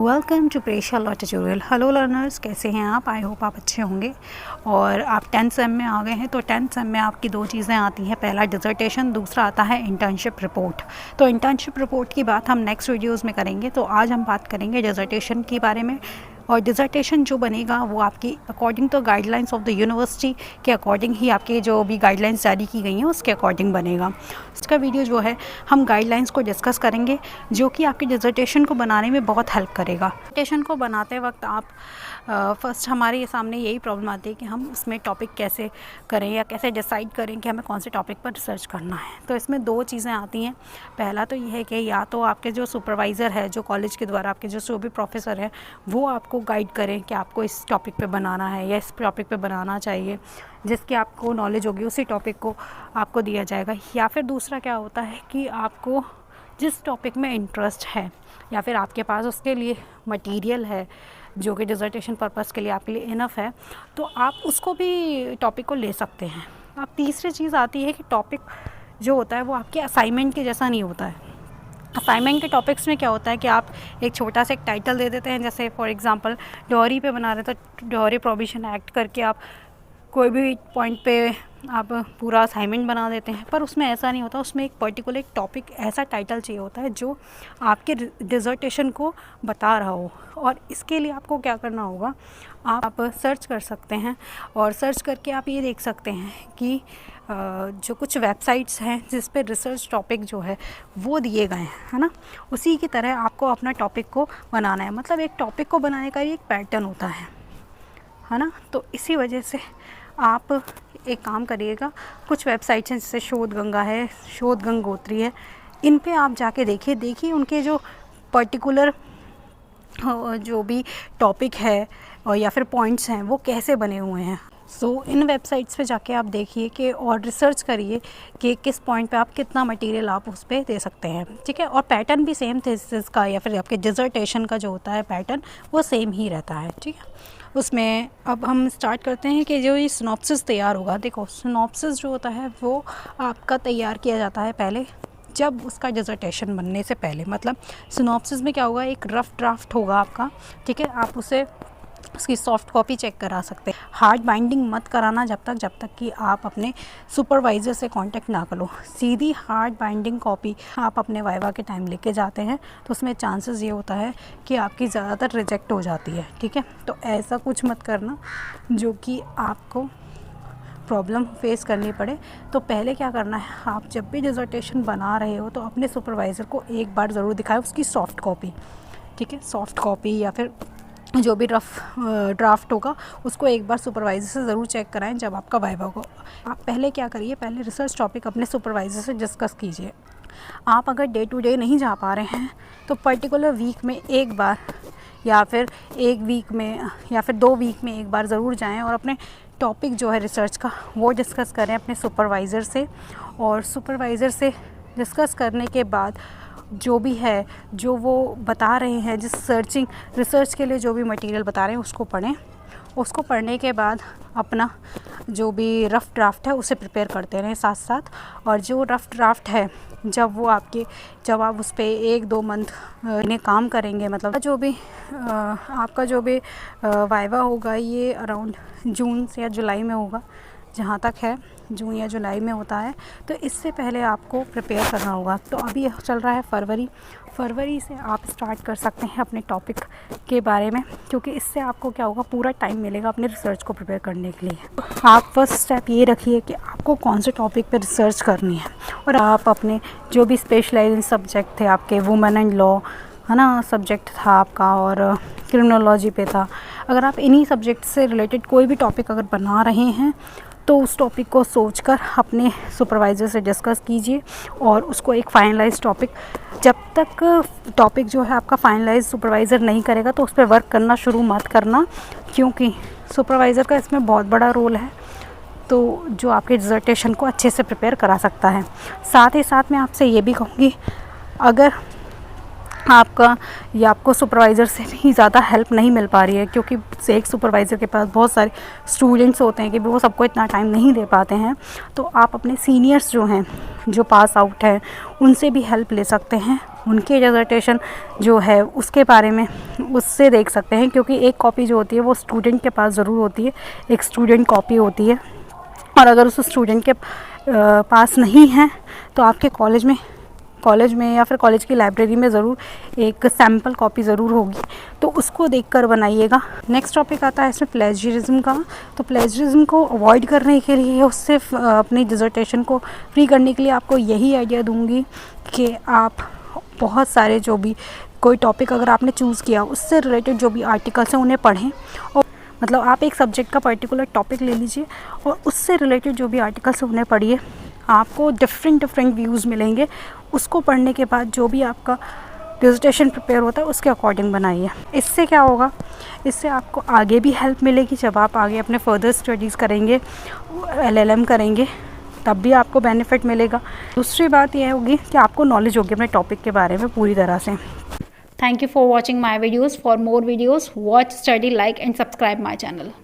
Welcome to Presha law tutorial. Hello learners, कैसे हैं आप? आई होप आप अच्छे होंगे। और आप 10th सेम में आ गए हैं। तो 10th सेम में आपकी दो चीज़ें आती हैं, पहला डिज़र्टेशन, दूसरा आता है इंटर्नशिप रिपोर्ट। तो इंटर्नशिप रिपोर्ट की बात हम नेक्स्ट वीडियोस में करेंगे। तो आज हम बात करेंगे डिज़र्टेशन के बारे में। और डिज़र्टेशन जो बनेगा वो आपकी according to guidelines of the university के अकॉर्डिंग ही आपके जो भी गाइडलाइंस जारी की गई हैं उसके अकॉर्डिंग बनेगा। इसका वीडियो जो है हम गाइडलाइंस को डिस्कस करेंगे जो कि आपके डिज़र्टेशन को बनाने में बहुत हेल्प करेगा। डिज़र्टेशन को बनाते वक्त आप फर्स्ट हमारे सामने यही प्रॉब्लम आती है कि हम उसमें टॉपिक कैसे करें या कैसे डिसाइड करें कि हमें कौन से टॉपिक पर रिसर्च करना है। तो इसमें दो चीज़ें आती हैं। पहला तो ये है कि या तो आपके जो सुपरवाइज़र है, जो कॉलेज के द्वारा आपके जो भी प्रोफेसर है, वो आपको गाइड करें कि आपको इस टॉपिक पे बनाना है या इस टॉपिक पे बनाना चाहिए, जिसकी आपको नॉलेज होगी उसी टॉपिक को आपको दिया जाएगा। या फिर दूसरा क्या होता है कि आपको जिस टॉपिक में इंटरेस्ट है या फिर आपके पास उसके लिए मटेरियल है जो कि डिज़र्टेशन पर्पस के लिए आपके लिए इनफ है, तो आप उसको भी टॉपिक को ले सकते हैं। अब तीसरी चीज़ आती है कि टॉपिक जो होता है वो आपके असाइनमेंट के जैसा नहीं होता है। असाइनमेंट के टॉपिक्स में क्या होता है कि आप एक छोटा सा एक टाइटल दे देते हैं, जैसे फॉर एग्जांपल डॉरी पे बना रहे तो डॉरी प्रोविजन एक्ट करके आप कोई भी पॉइंट पे आप पूरा असाइनमेंट बना देते हैं। पर उसमें ऐसा नहीं होता, उसमें एक पर्टिकुलर एक टॉपिक ऐसा टाइटल चाहिए होता है जो आपके डिज़र्टेशन को बता रहा हो। और इसके लिए आपको क्या करना होगा, आप सर्च कर सकते हैं और सर्च करके आप ये देख सकते हैं कि जो कुछ वेबसाइट्स हैं जिस पे रिसर्च टॉपिक जो है वो दिए गए हैं, है ना। उसी की तरह आपको अपना टॉपिक को बनाना है। मतलब एक टॉपिक को बनाने का भी एक पैटर्न होता है ना। तो इसी वजह से आप एक काम करिएगा, कुछ वेबसाइट्स हैं जैसे शोध गंगा है, शोध गंगोत्री है, इन पे आप जाके देखिए उनके जो पर्टिकुलर जो भी टॉपिक है और या फिर पॉइंट्स हैं वो कैसे बने हुए हैं। इन वेबसाइट्स पे जाके आप देखिए कि और रिसर्च करिए कि किस पॉइंट पे आप कितना मटेरियल आप उस पर दे सकते हैं, ठीक है। और पैटर्न भी सेम थीसिस का या फिर आपके डिज़र्टेशन का जो होता है पैटर्न वो सेम ही रहता है, ठीक है। उसमें अब हम स्टार्ट करते हैं कि जो ये सिनॉप्सिस तैयार होगा। देखो, सिनॉप्सिस जो होता है वो आपका तैयार किया जाता है पहले, जब उसका डिज़र्टेशन बनने से पहले। मतलब सिनॉप्सिस में क्या होगा, एक रफ़ ड्राफ्ट होगा आपका, ठीक है। आप उसकी सॉफ्ट कॉपी चेक करा सकते हैं। हार्ड बाइंडिंग मत कराना जब तक कि आप अपने सुपरवाइज़र से कांटेक्ट ना करो। सीधी हार्ड बाइंडिंग कॉपी आप अपने वाइवा के टाइम लेके जाते हैं तो उसमें चांसेस ये होता है कि आपकी ज़्यादातर रिजेक्ट हो जाती है, ठीक है। तो ऐसा कुछ मत करना जो कि आपको प्रॉब्लम फेस करनी पड़े। तो पहले क्या करना है, आप जब भी डिज़र्टेशन बना रहे हो तो अपने सुपरवाइज़र को एक बार ज़रूर दिखाएं उसकी सॉफ्ट कॉपी, ठीक है। सॉफ्ट कॉपी या फिर जो भी रफ़ ड्राफ्ट होगा उसको एक बार सुपरवाइज़र से ज़रूर चेक कराएं जब आपका वाइवा हो। आप पहले क्या करिए, पहले रिसर्च टॉपिक अपने सुपरवाइज़र से डिस्कस कीजिए। आप अगर डे टू डे नहीं जा पा रहे हैं तो पर्टिकुलर वीक में एक बार या फिर एक वीक में या फिर 2 वीक में एक बार ज़रूर जाएं और अपने टॉपिक जो है रिसर्च का वो डिस्कस करें अपने सुपरवाइज़र से। और सुपरवाइज़र से डिस्कस करने के बाद जो भी है, जो वो बता रहे हैं, जिस रिसर्च के लिए जो भी मटेरियल बता रहे हैं उसको पढ़ें। उसको पढ़ने के बाद अपना जो भी रफ़ ड्राफ्ट है उसे प्रिपेयर करते रहें साथ साथ। और जो रफ़ ड्राफ्ट है जब आप उस पर 1-2 मंथ ने काम करेंगे, मतलब आपका जो भी वाइवा होगा ये अराउंड जून से या जुलाई में होगा, जहाँ तक है जून या जुलाई में होता है। तो इससे पहले आपको प्रिपेयर करना होगा। तो अभी चल रहा है फरवरी से आप स्टार्ट कर सकते हैं अपने टॉपिक के बारे में, क्योंकि इससे आपको क्या होगा, पूरा टाइम मिलेगा अपने रिसर्च को प्रिपेयर करने के लिए। आप फर्स्ट स्टेप ये रखिए कि आपको कौन से टॉपिक पे रिसर्च करनी है। और आप अपने जो भी स्पेशलाइज्ड सब्जेक्ट थे आपके, वुमेन एंड लॉ है ना सब्जेक्ट था आपका, और क्रिमिनोलॉजी पे था। अगर आप इन्हीं सब्जेक्ट से रिलेटेड कोई भी टॉपिक अगर बना रहे हैं तो उस टॉपिक को सोचकर अपने सुपरवाइज़र से डिस्कस कीजिए और उसको एक फाइनलाइज टॉपिक, जब तक टॉपिक जो है आपका फाइनलाइज सुपरवाइज़र नहीं करेगा तो उस पर वर्क करना शुरू मत करना, क्योंकि सुपरवाइज़र का इसमें बहुत बड़ा रोल है। तो जो आपके डिज़र्टेशन को अच्छे से प्रिपेयर करा सकता है। साथ ही साथ मैं आपसे ये भी कहूँगी, अगर आपका या आपको सुपरवाइज़र से भी ज़्यादा हेल्प नहीं मिल पा रही है, क्योंकि एक सुपरवाइज़र के पास बहुत सारे स्टूडेंट्स होते हैं कि वो सबको इतना टाइम नहीं दे पाते हैं। तो आप अपने सीनियर्स जो हैं, जो पास आउट हैं, उनसे भी हेल्प ले सकते हैं। उनके डिसर्टेशन जो है उसके बारे में उससे देख सकते हैं, क्योंकि एक कॉपी जो होती है वो स्टूडेंट के पास ज़रूर होती है, एक स्टूडेंट कॉपी होती है। और अगर उस स्टूडेंट के पास नहीं है तो आपके कॉलेज में या फिर कॉलेज की लाइब्रेरी में ज़रूर एक सैम्पल कॉपी ज़रूर होगी, तो उसको देखकर बनाइएगा। नेक्स्ट टॉपिक आता है इसमें प्लेजरिज्म का। तो प्लेजरिज्म को अवॉइड करने के लिए, उससे अपनी डिसर्टेशन को फ्री करने के लिए आपको यही आइडिया दूंगी कि आप बहुत सारे जो भी कोई टॉपिक अगर आपने चूज़ किया उससे रिलेटेड जो भी आर्टिकल्स हैं उन्हें पढ़ें। और मतलब आप एक सब्जेक्ट का पर्टिकुलर टॉपिक ले लीजिए और उससे रिलेटेड जो भी आर्टिकल्स हैं उन्हें पढ़िए। आपको डिफरेंट व्यूज़ मिलेंगे। उसको पढ़ने के बाद जो भी आपका डिसर्टेशन प्रिपेयर होता है उसके अकॉर्डिंग बनाइए। इससे क्या होगा, इससे आपको आगे भी हेल्प मिलेगी। जब आप आगे अपने फर्दर स्टडीज़ करेंगे, LLM करेंगे, तब भी आपको बेनिफिट मिलेगा। दूसरी बात यह होगी कि आपको नॉलेज होगी अपने टॉपिक के बारे में पूरी तरह से। Thank you for watching my videos. For more videos, watch, study, like and subscribe my channel.